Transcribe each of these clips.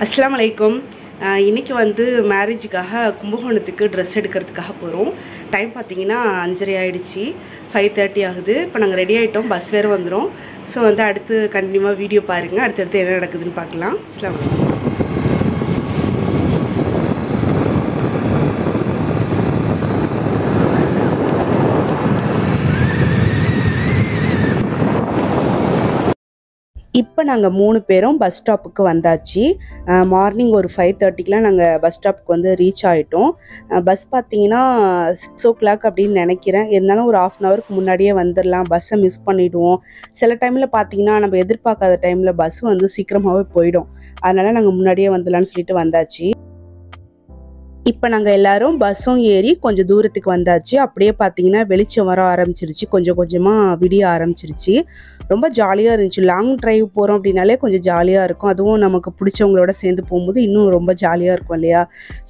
அஸ்ஸலாமு அலைக்கும். இன்றைக்கி வந்து மேரேஜுக்காக கும்பகோணத்துக்கு ட்ரெஸ் எடுக்கிறதுக்காக போகிறோம். டைம் பார்த்தீங்கன்னா 5:30 ஆகிடுச்சி, 5:30 ஆகுது. இப்போ நாங்கள் ரெடி ஆகிட்டோம், பஸ் வேறு வந்துடும். ஸோ வந்து அடுத்து கண்டினியூவாக வீடியோ பாருங்கள், அடுத்தடுத்து என்ன நடக்குதுன்னு பார்க்கலாம். அஸ்ஸலாமு அலைக்கும். இப்போ நாங்கள் 3 பேரும் பஸ் ஸ்டாப்புக்கு வந்தாச்சு. மார்னிங் ஒரு 5:30க்கெலாம் நாங்கள் பஸ் ஸ்டாப்புக்கு வந்து ரீச் ஆகிட்டோம். பஸ் பார்த்தீங்கன்னா 6 o'clock அப்படின்னு நினைக்கிறேன். இருந்தாலும் ஒரு 1/2 hourக்கு முன்னாடியே வந்துடலாம், பஸ்ஸை மிஸ் பண்ணிவிடுவோம். சில டைமில் பார்த்தீங்கன்னா நம்ம எதிர்பார்க்காத டைமில் பஸ் வந்து சீக்கிரமாகவே போயிடும். அதனால் நாங்கள் முன்னாடியே வந்துடலான்னு சொல்லிட்டு வந்தாச்சு. இப்போ நாங்கள் எல்லோரும் பஸ்ஸும் ஏறி கொஞ்சம் தூரத்துக்கு வந்தாச்சு. அப்படியே பார்த்தீங்கன்னா வெளிச்சம் வர ஆரம்பிச்சிருச்சு, கொஞ்சம் கொஞ்சமாக விடிய ஆரம்பிச்சிருச்சு. ரொம்ப ஜாலியாக இருந்துச்சு. லாங் ட்ரைவ் போகிறோம் அப்படின்னாலே கொஞ்சம் ஜாலியாக இருக்கும். அதுவும் நமக்கு பிடிச்சவங்களோட சேர்ந்து போகும்போது இன்னும் ரொம்ப ஜாலியாக இருக்கும் இல்லையா?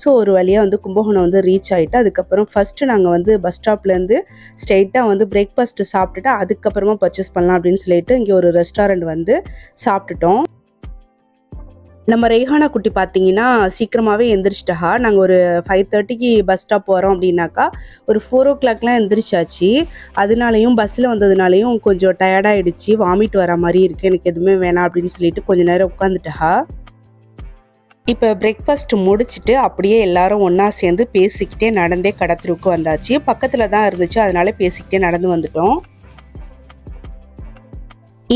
ஸோ ஒரு வழியாக வந்து கும்பகோணம் வந்து ரீச் ஆகிட்டு, அதுக்கப்புறம் ஃபஸ்ட்டு நாங்கள் வந்து பஸ் ஸ்டாப்லேருந்து ஸ்ட்ரெயிட்டாக வந்து பிரேக்ஃபாஸ்ட்டு சாப்பிட்டுட்டு அதுக்கப்புறமா பர்ச்சேஸ் பண்ணலாம் அப்படின்னு சொல்லிட்டு இங்கே ஒரு ரெஸ்டாரண்ட் வந்து சாப்பிட்டுட்டோம். நம்ம ரெய்ஹானா குட்டி பார்த்தீங்கன்னா சீக்கிரமாகவே எந்திரிச்சிட்டா. நாங்கள் ஒரு 5:30க்கு பஸ் ஸ்டாப் வரோம் அப்படின்னாக்கா ஒரு 4 o'clockலாம் எந்திரிச்சாச்சு. அதனாலையும் பஸ்ஸில் வந்ததுனாலையும் கொஞ்சம் டயர்டாகிடுச்சு, வாமிட் வர மாதிரி இருக்குது, எனக்கு எதுவுமே வேணாம் அப்படின்னு சொல்லிட்டு கொஞ்சம் நேரம் உட்காந்துட்டா. இப்போ பிரேக்ஃபாஸ்ட் முடிச்சுட்டு அப்படியே எல்லாரும் ஒன்றா சேர்ந்து பேசிக்கிட்டே நடந்தே கடத்தருக்கு வந்தாச்சு. பக்கத்தில் தான் இருந்துச்சு, அதனால பேசிக்கிட்டே நடந்து வந்துட்டோம்.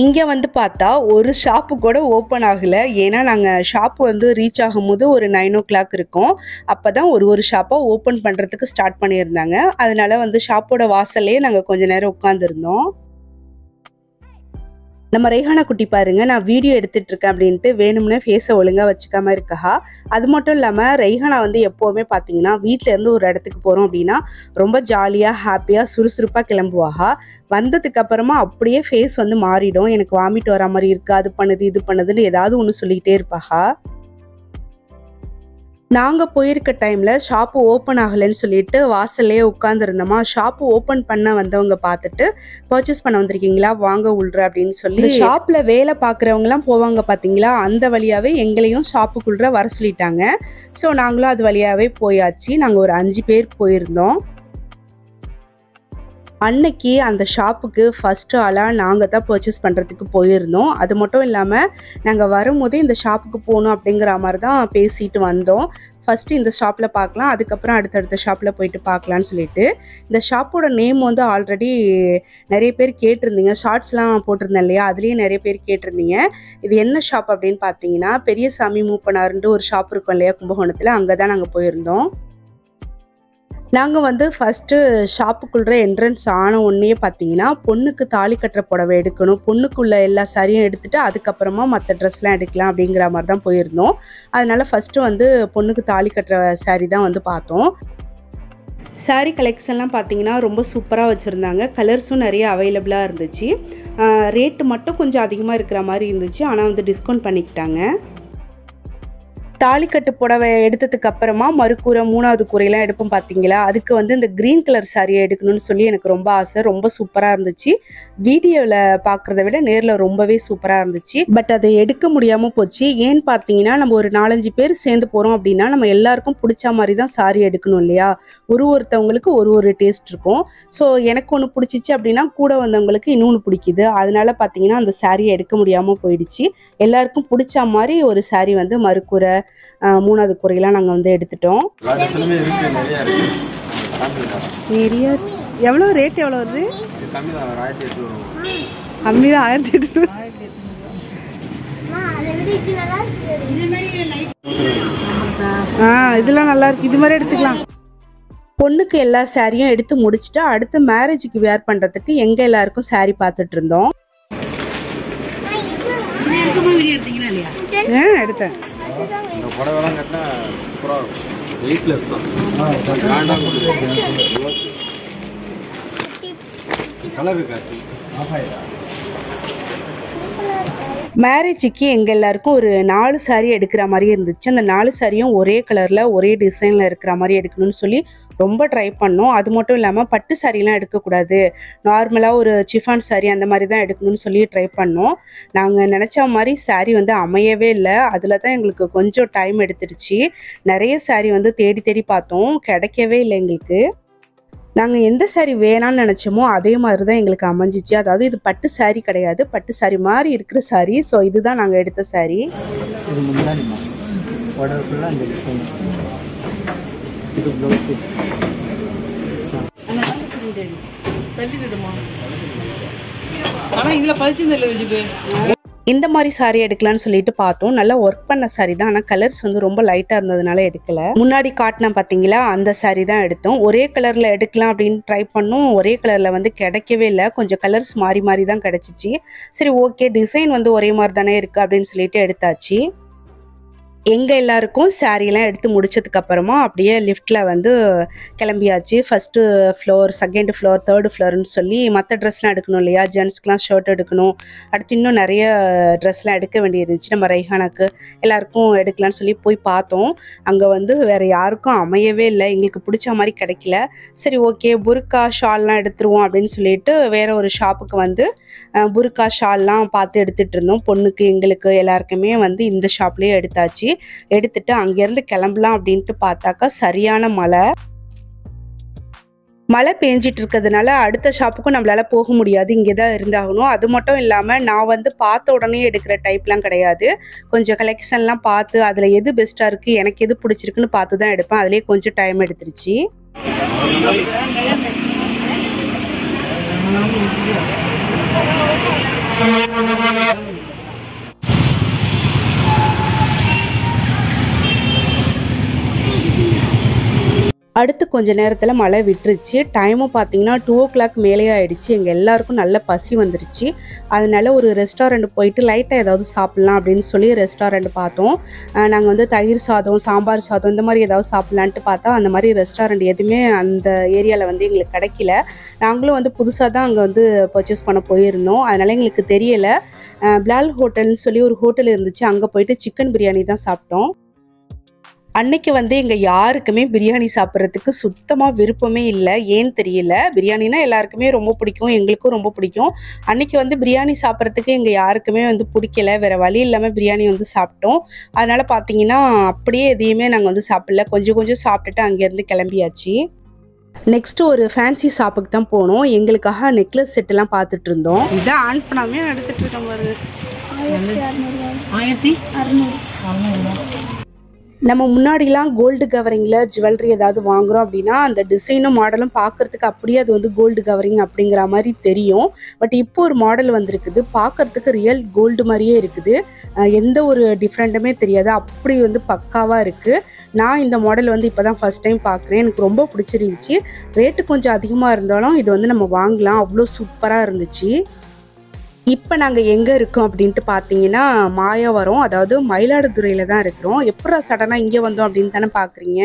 இங்கே வந்து பார்த்தா ஒரு ஷாப்பு கூட ஓப்பன் ஆகலை. ஏன்னா நாங்கள் ஷாப்பு வந்து ரீச் ஆகும்போது ஒரு 9 o'clock இருக்கும். அப்போ தான் ஒரு ஷாப்பாக ஓப்பன் பண்ணுறதுக்கு ஸ்டார்ட் பண்ணியிருந்தாங்க. அதனால வந்து ஷாப்போட வாசல்லே நாங்கள் கொஞ்சம் நேரம் உட்காந்துருந்தோம். நம்ம ரெய்ஹானா குட்டி பாருங்க, நான் வீடியோ எடுத்துட்டு இருக்கேன் அப்படின்ட்டு வேணும்னே ஃபேஸை ஒழுங்காக வச்சுக்காம இருக்கா. அது மட்டும் இல்லாமல் ரெய்ஹானா வந்து எப்போவுமே பார்த்தீங்கன்னா வீட்டிலேருந்து ஒரு இடத்துக்கு போகிறோம் அப்படின்னா ரொம்ப ஜாலியாக ஹாப்பியாக சுறுசுறுப்பாக கிளம்புவாங்க. வந்ததுக்கு அப்புறமா அப்படியே ஃபேஸ் வந்து மாறிடும். எனக்கு வாமிட் வர மாதிரி இருக்குது, அது பண்ணுது இது பண்ணுதுன்னு ஏதாவது ஒன்று சொல்லிக்கிட்டே இருப்பாங்க. நாங்கள் போயிருக்க டைமில் ஷாப்பு ஓப்பன் ஆகலைன்னு சொல்லிட்டு வாசல்லே உட்காந்துருந்தோமா. ஷாப்பு ஓப்பன் பண்ண வந்தவங்க பார்த்துட்டு பர்ச்சேஸ் பண்ண வந்திருக்கீங்களா, வாங்க உள்ற அப்படின்னு சொல்லி ஷாப்பில் வேலை பார்க்குறவங்களாம் போவாங்க பார்த்தீங்களா, அந்த வழியாகவே எங்களையும் ஷாப்புக்குள்ற வர சொல்லிட்டாங்க. ஸோ நாங்களும் அது வழியாகவே போயாச்சு. நாங்கள் ஒரு 5 பேர் போயிருந்தோம். அன்னைக்கு அந்த ஷாப்புக்கு ஃபஸ்ட்டு ஆளாக நாங்கள் தான் பர்ச்சேஸ் பண்ணுறதுக்கு போயிருந்தோம். அது மட்டும் இல்லாமல் நாங்கள் வரும்போதே இந்த ஷாப்புக்கு போகணும் அப்படிங்கிற மாதிரி தான் பேசிட்டு வந்தோம். ஃபஸ்ட்டு இந்த ஷாப்பில் பார்க்கலாம், அதுக்கப்புறம் அடுத்தடுத்த ஷாப்பில் போயிட்டு பார்க்கலான்னு சொல்லிட்டு. இந்த ஷாப்போட நேம் வந்து ஆல்ரெடி நிறைய பேர் கேட்டிருந்தீங்க, ஷார்ட்ஸ்லாம் போட்டிருந்தேன் இல்லையா, அதுலேயே நிறைய பேர் கேட்டிருந்தீங்க இது என்ன ஷாப் அப்படின்னு பார்த்தீங்கன்னா பெரியசாமி மூப்பனார்ன்ட்டு ஒரு ஷாப் இருக்கும் இல்லையா கும்பகோணத்தில், அங்கே தான் நாங்கள் போயிருந்தோம். நாங்கள் வந்து ஃபஸ்ட்டு ஷாப்புக்குள்ளே என்ட்ரன்ஸ் ஆன உடனே பார்த்தீங்கன்னா பொண்ணுக்கு தாலி கட்டுற புடவை எடுக்கணும், பொண்ணுக்குள்ளே எல்லா சாரியும் எடுத்துகிட்டு அதுக்கப்புறமா மற்ற ட்ரெஸ்லாம் எடுக்கலாம் அப்படிங்கிற மாதிரி தான் போயிருந்தோம். அதனால் ஃபஸ்ட்டு வந்து பொண்ணுக்கு தாலி கட்டுற சாரி தான் வந்து பார்த்தோம். சாரீ கலெக்ஷன்லாம் பார்த்தீங்கன்னா ரொம்ப சூப்பராக வச்சுருந்தாங்க. கலர்ஸும் நிறைய அவைலபிளாக இருந்துச்சு. ரேட்டு மட்டும் கொஞ்சம் அதிகமாக இருக்கிற மாதிரி இருந்துச்சு, ஆனால் வந்து டிஸ்கவுண்ட் பண்ணிக்கிட்டாங்க. தாலிக்கட்டு புடவை எடுத்ததுக்கு அப்புறமா மறுக்கூரை 3வது கூரையெல்லாம் எடுப்போம் பார்த்தீங்களா, அதுக்கு வந்து இந்த க்ரீன் கலர் சாரியை எடுக்கணும்னு சொல்லி எனக்கு ரொம்ப ஆசை. ரொம்ப சூப்பராக இருந்துச்சு. வீடியோவில் பார்க்குறத விட நேரில் ரொம்பவே சூப்பராக இருந்துச்சு. பட் அதை எடுக்க முடியாமல் போச்சு. ஏன்னு பார்த்தீங்கன்னா நம்ம ஒரு 4-5 பேர் சேர்ந்து போகிறோம் அப்படின்னா நம்ம எல்லாருக்கும் பிடிச்ச மாதிரி தான் சாரி எடுக்கணும் இல்லையா. ஒருத்தவங்களுக்கு ஒரு டேஸ்ட் இருக்கும். ஸோ எனக்கு ஒன்று பிடிச்சிச்சு அப்படின்னா கூட வந்தவங்களுக்கு இன்னொன்று பிடிக்குது. அதனால பார்த்தீங்கன்னா அந்த சாரியை எடுக்க முடியாமல் போயிடுச்சு. எல்லாருக்கும் பிடிச்ச மாதிரி ஒரு சாரி வந்து மறுக்கூரை 3வது கூரையெல்லாம் நாங்கள் வந்து எடுத்துட்டோம். நிறைய எவ்வளோ ரேட் எவ்வளோ வருது? கம்மி தான் 1800. இதெல்லாம் நல்லா இருக்கு, இது மாதிரி எடுத்துக்கலாம். பொண்ணுக்கு எல்லா சாரியும் எடுத்து முடிச்சுட்டு அடுத்து மேரேஜுக்கு வேர் பண்ணுறதுக்கு எங்கள் எல்லாருக்கும் சாரி பார்த்துட்டு இருந்தோம். எடுத்தேன் மேரேஜுக்கு எங்கள் எல்லாருக்கும் ஒரு 4 சாரீ எடுக்கிற மாதிரி இருந்துச்சு. அந்த 4 சாரியும் ஒரே கலரில் ஒரே டிசைனில் இருக்கிற மாதிரி எடுக்கணும்னு சொல்லி ரொம்ப ட்ரை பண்ணோம். அது மட்டும் இல்லாமல் பட்டு சாரீலாம் எடுக்கக்கூடாது, நார்மலாக ஒரு சிஃபான் சாரீ அந்த மாதிரி தான் எடுக்கணும்னு சொல்லி ட்ரை பண்ணோம். நாங்கள் நினச்ச மாதிரி சாரீ வந்து அமையவே இல்லை. அதில் தான் எங்களுக்கு கொஞ்சம் டைம் எடுத்துடுச்சு. நிறைய சாரீ வந்து தேடி தேடி பார்த்தோம், கிடைக்கவே இல்லை எங்களுக்கு. நாங்கள் எந்த சாரீ வேணான்னு நினச்சோமோ அதே மாதிரி தான் எங்களுக்கு அமைஞ்சிச்சு. அதாவது இது பட்டு சாரீ கிடையாது, பட்டு சாரீ மாதிரி இருக்கிற சாரீ. ஸோ இதுதான் நாங்கள் எடுத்த சாரீ. ஆனால் இதில் பழிச்சு இந்த மாதிரி சாரீ எடுக்கலான்னு சொல்லிட்டு பார்த்தோம். நல்லா ஒர்க் பண்ண சாரீ தான், ஆனால் கலர்ஸ் வந்து ரொம்ப லைட்டாக இருந்ததுனால எடுக்கல. முன்னாடி காட்டினா பார்த்தீங்களா, அந்த சாரீ தான் எடுத்தோம். ஒரே கலரில் எடுக்கலாம் அப்படின்னு ட்ரை பண்ணோம். ஒரே கலரில் வந்து கிடைக்கவே இல்லை. கொஞ்சம் கலர்ஸ் மாறி மாறி தான் கிடச்சிச்சு. சரி ஓகே, டிசைன் வந்து ஒரே மாதிரி தானே இருக்குது அப்படின்னு சொல்லிட்டு எடுத்தாச்சு. எங்கள் எல்லாருக்கும் சாரீலாம் எடுத்து முடிச்சதுக்கப்புறமா அப்படியே லிஃப்ட்டில் வந்து கிளம்பியாச்சு. First floor, second floor, third ஃப்ளோர்னு சொல்லி மற்ற ட்ரெஸ்லாம் எடுக்கணும் இல்லையா, ஜென்ஸ்க்கெலாம் ஷர்ட் எடுக்கணும். அடுத்து இன்னும் நிறைய ட்ரெஸ்லாம் எடுக்க வேண்டியிருந்துச்சு. நம்ம ரைஹானாக்கு எல்லாருக்கும் எடுக்கலான்னு சொல்லி போய் பார்த்தோம். அங்கே வந்து வேறு யாருக்கும் அமையவே இல்லை, எங்களுக்கு பிடிச்ச மாதிரி கிடைக்கல. சரி ஓகே, புர்கா ஷால்லாம் எடுத்துருவோம் அப்படின்னு சொல்லிட்டு வேறு ஒரு ஷாப்புக்கு வந்து புர்கா ஷால்லாம் பார்த்து எடுத்துகிட்டு இருந்தோம். பொண்ணுக்கு எங்களுக்கு எல்லாருக்குமே வந்து இந்த ஷாப்லேயே எடுத்தாச்சு. எடுத்துட்டு அங்கேருந்து கிளம்பலாம் அப்படின்ட்டு பார்த்தாக்கா சரியான மழை பெஞ்சிட்டு இருக்கிறதுனால அடுத்த ஷாப்புக்கும் நம்மளால போக முடியாது, இங்கே தான் இருந்தாகணும். அது மட்டும் இல்லாமல் நான் வந்து பார்த்த உடனே எடுக்கிற டைப்லாம் கிடையாது. கொஞ்சம் கலெக்ஷன்லாம் பார்த்து அதில் எது பெஸ்ட்டாக இருக்குது, எனக்கு எது பிடிச்சிருக்குன்னு பார்த்து தான் எடுப்பேன். அதிலே கொஞ்சம் டைம் எடுத்துருச்சு. அடுத்து கொஞ்ச நேரத்தில் மழை விட்டுருச்சு. டைமும் பார்த்தீங்கன்னா 2 o'clock மேலே ஆகிடுச்சு. எங்கள் எல்லாருக்கும் நல்ல பசி வந்துருச்சு. அதனால ஒரு ரெஸ்டாரண்ட் போயிட்டு லைட்டாக ஏதாவது சாப்பிட்லாம் அப்படின்னு சொல்லி ரெஸ்டாரண்ட் பார்த்தோம். நாங்கள் வந்து தயிர் சாதம், சாம்பார் சாதம் இந்த மாதிரி ஏதாவது சாப்பிட்லான்ட்டு பார்த்தா அந்த மாதிரி ரெஸ்டாரண்ட் எதுவுமே அந்த ஏரியாவில் வந்து எங்களுக்கு கிடைக்கல. நாங்களும் வந்து புதுசாக தான் அங்கே வந்து பர்ச்சேஸ் பண்ண போயிருந்தோம், அதனால் எங்களுக்கு தெரியலை. பிலால் ஹோட்டல்னு சொல்லி ஒரு ஹோட்டல் இருந்துச்சு, அங்கே போயிட்டு சிக்கன் பிரியாணி தான் சாப்பிட்டோம். அன்னைக்கு வந்து எங்கள் யாருக்குமே பிரியாணி சாப்பிட்றதுக்கு சுத்தமாக விருப்பமே இல்லை, ஏன்னு தெரியல. பிரியாணினா எல்லாருக்குமே ரொம்ப பிடிக்கும், எங்களுக்கும் ரொம்ப பிடிக்கும். அன்னைக்கு வந்து பிரியாணி சாப்பிட்றதுக்கு எங்கள் யாருக்குமே வந்து பிடிக்கல. வேறு வழி இல்லாமல் பிரியாணி வந்து சாப்பிட்டோம். அதனால் பார்த்தீங்கன்னா அப்படியே எதையுமே நாங்கள் வந்து சாப்பிடல, கொஞ்சம் கொஞ்சம் சாப்பிட்டுட்டு அங்கேருந்து கிளம்பியாச்சு. நெக்ஸ்ட்டு ஒரு ஃபேன்சி ஷாப்புக்கு தான் போனோம். எங்களுக்காக நெக்லஸ் செட்டுலாம் பார்த்துட்டு இருந்தோம். இதான் ஆன் பண்ணாமே எடுத்துகிட்டு இருக்கோம் பாருங்க. 1600. நம்ம முன்னாடிலாம் கோல்டு கவரிங்கில் ஜுவல்லரி ஏதாவது வாங்குகிறோம் அப்படின்னா அந்த டிசைனும் மாடலும் பார்க்குறதுக்கு அப்படியே அது வந்து கோல்டு கவரிங் அப்படிங்கிற மாதிரி தெரியும். பட் இப்போ ஒரு மாடல் வந்திருக்குது, பார்க்குறதுக்கு ரியல் கோல்டு மாதிரியே இருக்குது, எந்த ஒரு டிஃப்ரெண்ட்டுமே தெரியாது, அப்படி வந்து பக்காவாக இருக்குது. நான் இந்த மாடல் வந்து இப்போ தான் ஃபஸ்ட் டைம் பார்க்குறேன், எனக்கு ரொம்ப பிடிச்சிருந்துச்சி. ரேட்டு கொஞ்சம் அதிகமாக இருந்தாலும் இது வந்து நம்ம வாங்கலாம், அவ்வளோ சூப்பராக இருந்துச்சு. இப்போ நாங்கள் எங்கே இருக்கோம் அப்படின்ட்டு பார்த்தீங்கன்னா மாயவரம், அதாவது மயிலாடுதுறையில் தான் இருக்கிறோம். எப்போ சடனாக இங்கே வந்தோம் அப்படின்னு தானே பார்க்குறீங்க.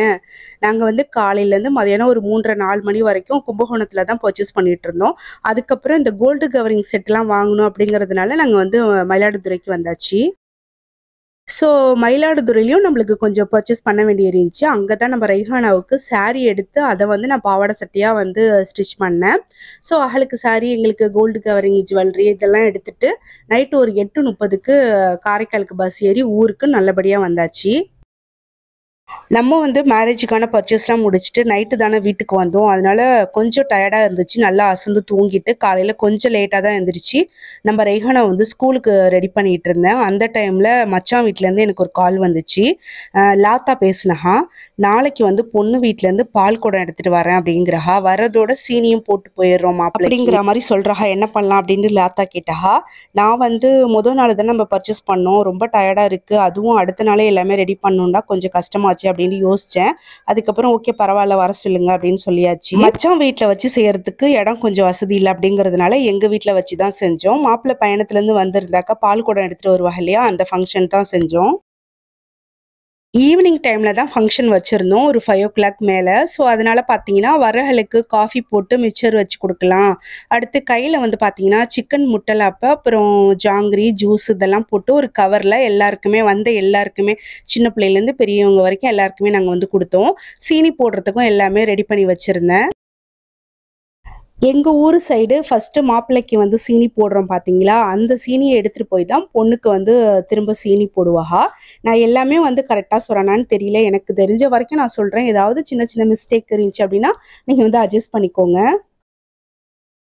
நாங்கள் வந்து காலையிலேருந்து மதியானம் ஒரு 3:30-4 மணி வரைக்கும் கும்பகோணத்தில் தான் பர்ச்சேஸ் பண்ணிகிட்டு இருந்தோம். அதுக்கப்புறம் இந்த கோல்டு கவரிங் செட்லாம் வாங்கணும் அப்படிங்கிறதுனால நாங்கள் வந்து மயிலாடுதுறைக்கு வந்தாச்சு. ஸோ மயிலாடுதுறையிலையும் நம்மளுக்கு கொஞ்சம் பர்ச்சேஸ் பண்ண வேண்டிய இருந்துச்சு. அங்கே தான் நம்ம ரைஹானாவுக்கு சாரீ எடுத்து அதை வந்து நான் பாவாடை சட்டையாக வந்து ஸ்டிச் பண்ணேன். ஸோ அவளுக்கு சாரீ, எங்களுக்கு கோல்டு கவரிங் ஜுவல்லரி இதெல்லாம் எடுத்துகிட்டு நைட்டு ஒரு 8:30க்கு காரைக்காலுக்கு பஸ் ஏறி ஊருக்கு நல்லபடியாக வந்தாச்சு. நம்ம வந்து மேரேஜுக்கான பர்ச்சேஸ்லாம் முடிச்சுட்டு நைட்டு தானே வீட்டுக்கு வந்தோம், அதனால கொஞ்சம் டயர்டாக இருந்துச்சு. நல்லா அசந்து தூங்கிட்டு காலையில் கொஞ்சம் லேட்டாக தான் எழுந்திரிச்சு நம்ம ரைஹானா வந்து ஸ்கூலுக்கு ரெடி பண்ணிகிட்டு இருந்தேன். அந்த டைமில் மச்சான் வீட்டிலேருந்து எனக்கு ஒரு கால் வந்துச்சு. லாத்தா பேசுனஹா, நாளைக்கு வந்து பொண்ணு வீட்டிலேருந்து பால் குடம் எடுத்துகிட்டு வரேன் அப்படிங்கிறஹா, வரதோட சீனியும் போட்டு போயிடுறோம் அப்படிங்கிற மாதிரி சொல்கிறஹா. என்ன பண்ணலாம் அப்படின்னு லாத்தா கேட்டஹா. நான் வந்து முதல் நாள் தானே நம்ம பர்ச்சேஸ் பண்ணோம், ரொம்ப டயர்டாக இருக்குது, அதுவும் அடுத்த நாளே எல்லாமே ரெடி பண்ணணுன்னா கொஞ்சம் கஷ்டமாச்சு அப்படின்னு யோசிச்சேன். அதுக்கப்புறம் ஓகே பரவாயில்ல வர சொல்லுங்க அப்படின்னு சொல்லியாச்சு. மச்சான் வீட்டில் வச்சு செய்யறதுக்கு இடம் கொஞ்சம் வசதி இல்லை அப்படிங்கிறதுனால எங்கள் வீட்டில் வச்சு தான் செஞ்சோம். மாப்பிள்ளை பயணத்துலேருந்து வந்திருந்தாக்கா பால் குடம் எடுத்துகிட்டு வருவாங்க இல்லையா, அந்த ஃபங்க்ஷன் தான் செஞ்சோம். ஈவினிங் டைமில் தான் ஃபங்க்ஷன் வச்சுருந்தோம் ஒரு 5 ஓ கிளாக் மேலே. ஸோ அதனால் பார்த்தீங்கன்னா வரகளுக்கு காஃபி போட்டு மிச்சர் வச்சு கொடுக்கலாம். அடுத்து கையில் வந்து பார்த்தீங்கன்னா சிக்கன் முட்டலாப்பை அப்புறம் ஜாங்கிரி ஜூஸ் இதெல்லாம் போட்டு ஒரு கவரில் எல்லாருக்குமே எல்லாருக்குமே சின்ன பிள்ளையிலேருந்து பெரியவங்க வரைக்கும் எல்லாருக்குமே நாங்கள் வந்து கொடுத்தோம். சீனி போடுறதுக்கும் எல்லாமே ரெடி பண்ணி வச்சுருந்தேன். எங்கள் ஊர் சைடு ஃபஸ்ட்டு மாப்பிள்ளைக்கு வந்து சீனி போடுறோம் பார்த்தீங்களா, அந்த சீனியை எடுத்துகிட்டு போய் தான் பொண்ணுக்கு வந்து திரும்ப சீனி போடுவாங்க. நான் எல்லாமே வந்து கரெக்டாக சொல்கிறேனான்னு தெரியல. எனக்கு தெரிஞ்ச வரைக்கும் நான் சொல்கிறேன். ஏதாவது சின்ன சின்ன மிஸ்டேக் இருந்துச்சு அப்படின்னா நீங்கள் வந்து அட்ஜஸ்ட் பண்ணிக்கோங்க.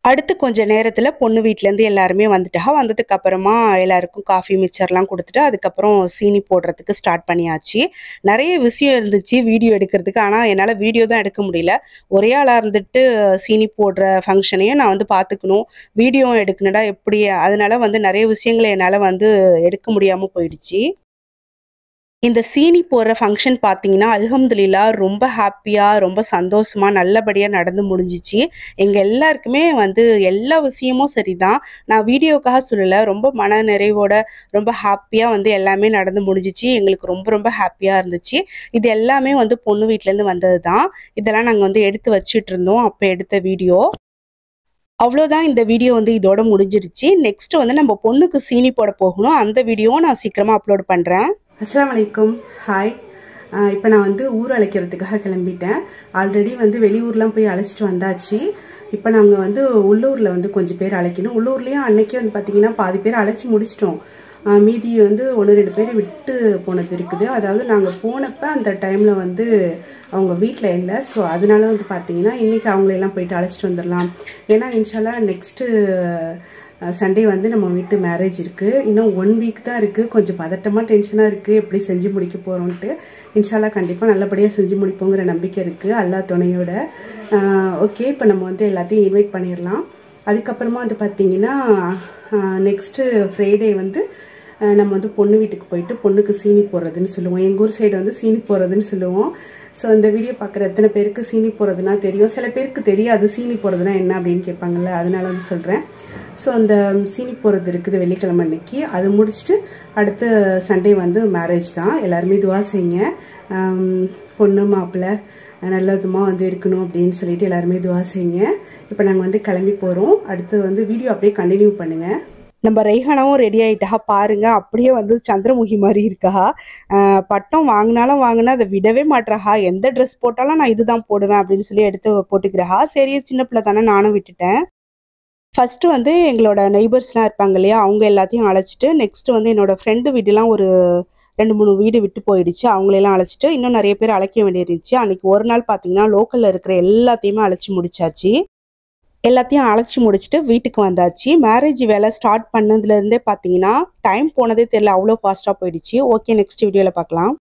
அடுத்து கொஞ்ச நேரத்தில் பொண்ணு வீட்டிலேருந்து எல்லாருமே வந்துட்டாங்க. வந்ததுக்கு அப்புறமா எல்லாருக்கும் காஃபி மிக்சர்லாம் கொடுத்துட்டு அதுக்கப்புறம் சீனி போடுறதுக்கு ஸ்டார்ட் பண்ணியாச்சு. நிறைய விஷயம் இருந்துச்சு வீடியோ எடுக்கிறதுக்கு. ஆனால் என்னால் வீடியோ தான் எடுக்க முடியல. ஒரே ஆளாக இருந்துட்டு சீனி போடுற ஃபங்க்ஷனையும் நான் வந்து பார்த்துக்கணும், வீடியோ எடுக்கணுடா எப்படி, அதனால வந்து நிறைய விஷயங்களை என்னால் வந்து எடுக்க முடியாமல் போயிடுச்சு. இந்த சீனி போடுற ஃபங்க்ஷன் பார்த்தீங்கன்னா அல்ஹம்துலில்லாஹ் ரொம்ப ஹாப்பியாக ரொம்ப சந்தோஷமாக நல்லபடியாக நடந்து முடிஞ்சிச்சு. எங்கள் எல்லாருக்குமே வந்து எல்லா விஷயமும் சரிதான், நான் வீடியோக்காக சொல்லலை, ரொம்ப மன நிறைவோட ரொம்ப ஹாப்பியாக வந்து எல்லாமே நடந்து முடிஞ்சிச்சு. எங்களுக்கு ரொம்ப ரொம்ப ஹாப்பியாக இருந்துச்சு. இது எல்லாமே வந்து பொண்ணு வீட்டிலேருந்து வந்தது தான். இதெல்லாம் நாங்கள் வந்து எடுத்து வச்சுட்டு இருந்தோம் அப்போ எடுத்த வீடியோ. அவ்வளோதான், இந்த வீடியோ வந்து இதோட முடிஞ்சிருச்சு. நெக்ஸ்ட் வந்து நம்ம பொண்ணுக்கு சீனி போட போகணும். அந்த வீடியோவும் நான் சீக்கிரமாக அப்லோட் பண்ணுறேன். அஸ்ஸலாமு அலைக்கும், ஹாய். இப்போ நான் வந்து ஊர் அழைக்கிறதுக்காக கிளம்பிட்டேன். ஆல்ரெடி வந்து வெளியூர்லாம் போய் அழைச்சிட்டு வந்தாச்சு. இப்போ நாங்கள் வந்து உள்ளூரில் வந்து கொஞ்சம் பேர் அழைக்கணும். உள்ளூர்லேயும் அன்னைக்கே வந்து பார்த்திங்கன்னா பாதி பேர் அழைச்சி முடிச்சிட்டோம். மீதி வந்து 1-2 பேர் விட்டு போனது இருக்குது. அதாவது நாங்கள் போனப்போ அந்த டைமில் வந்து அவங்க வீட்டில் இல்லை. ஸோ அதனால வந்து பார்த்திங்கன்னா இன்றைக்கி அவங்களெல்லாம் போயிட்டு அழைச்சிட்டு வந்துடலாம். ஏன்னா இன்ஷால்லா நெக்ஸ்ட்டு சண்டே வந்து நம்ம வீட்டு மேரேஜ் இருக்குது. இன்னும் 1 வீக் தான் இருக்குது. கொஞ்சம் பதட்டமாக டென்ஷனாக இருக்குது எப்படி செஞ்சு முடிக்க போகிறோன்ட்டு. இன்ஷால்லா கண்டிப்பாக நல்லபடியாக செஞ்சு முடிப்போங்கிற நம்பிக்கை இருக்குது அல்லாஹ் துணையோட. ஓகே, இப்போ நம்ம வந்து எல்லாத்தையும் இன்வைட் பண்ணிடலாம். அதுக்கப்புறமா வந்து பார்த்திங்கன்னா நெக்ஸ்ட்டு ஃப்ரைடே வந்து நம்ம வந்து பொண்ணு வீட்டுக்கு போயிட்டு பொண்ணுக்கு சீனி போடுறதுன்னு சொல்லுவோம். எங்கள் ஊர் சைடு வந்து சீனி போடுறதுன்னு சொல்லுவோம். ஸோ இந்த வீடியோ பார்க்குற எத்தனை பேருக்கு சீனி போடுறதுனா தெரியும், சில பேருக்கு தெரியாது சீனி போடுறதுனா என்ன அப்படின்னு கேட்பாங்கல்ல, அதனால வந்து சொல்கிறேன். ஸோ அந்த சீனி போடுறது இருக்குது வெள்ளிக்கிழமை அன்னைக்கு. அது முடிச்சுட்டு அடுத்த சண்டே வந்து மேரேஜ் தான். எல்லாருமே துவா செய்யுங்க, பொண்ணு மாப்பிள்ளை நல்லதுமா வந்து இருக்கணும் அப்படின்னு சொல்லிட்டு எல்லாருமே துவா செய்யுங்க. இப்போ நாங்கள் வந்து கிளம்பி போகிறோம். அடுத்து வந்து வீடியோ அப்படியே கண்டினியூ பண்ணுங்கள். நம்ம ரெய்ஹானாவும் ரெடி ஆகிட்டா பாருங்க, அப்படியே வந்து சந்திரமுகி மாதிரி இருக்கா. பட்டம் வாங்கினாலும் வாங்கினா அதை விடவே மாட்டாஹா. எந்த ட்ரெஸ் போட்டாலும் நான் இதுதான் போடுவேன் அப்படின்னு சொல்லி எடுத்து போட்டுக்கிறா. சரி சின்ன பிள்ளை தானே நானும் விட்டுட்டேன். ஃபஸ்ட்டு வந்து எங்களோட நெய்பர்ஸ்லாம் இருப்பாங்க இல்லையா, அவங்க எல்லாத்தையும் அழைச்சிட்டு நெக்ஸ்ட்டு வந்து என்னோட ஃப்ரெண்டு வீடுலாம் ஒரு 2-3 வீடு விட்டு போயிடுச்சு. அவங்களெல்லாம் அழைச்சிட்டு இன்னும் நிறைய பேர் அழைக்க வேண்டியிருந்துச்சு. அன்றைக்கி ஒரு நாள் பார்த்தீங்கன்னா லோக்கலில் இருக்கிற எல்லாத்தையுமே அழைச்சி முடிச்சாச்சு. எல்லாத்தையும் அழைச்சி முடிச்சுட்டு வீட்டுக்கு வந்தாச்சு. மேரேஜ் வேலை ஸ்டார்ட் பண்ணதுலேருந்தே பார்த்தீங்கன்னா டைம் போனதே தெரியல, அவ்வளோ ஃபாஸ்ட்டாக போயிடுச்சு. ஓகே, நெக்ஸ்ட் வீடியோவில் பார்க்கலாம்.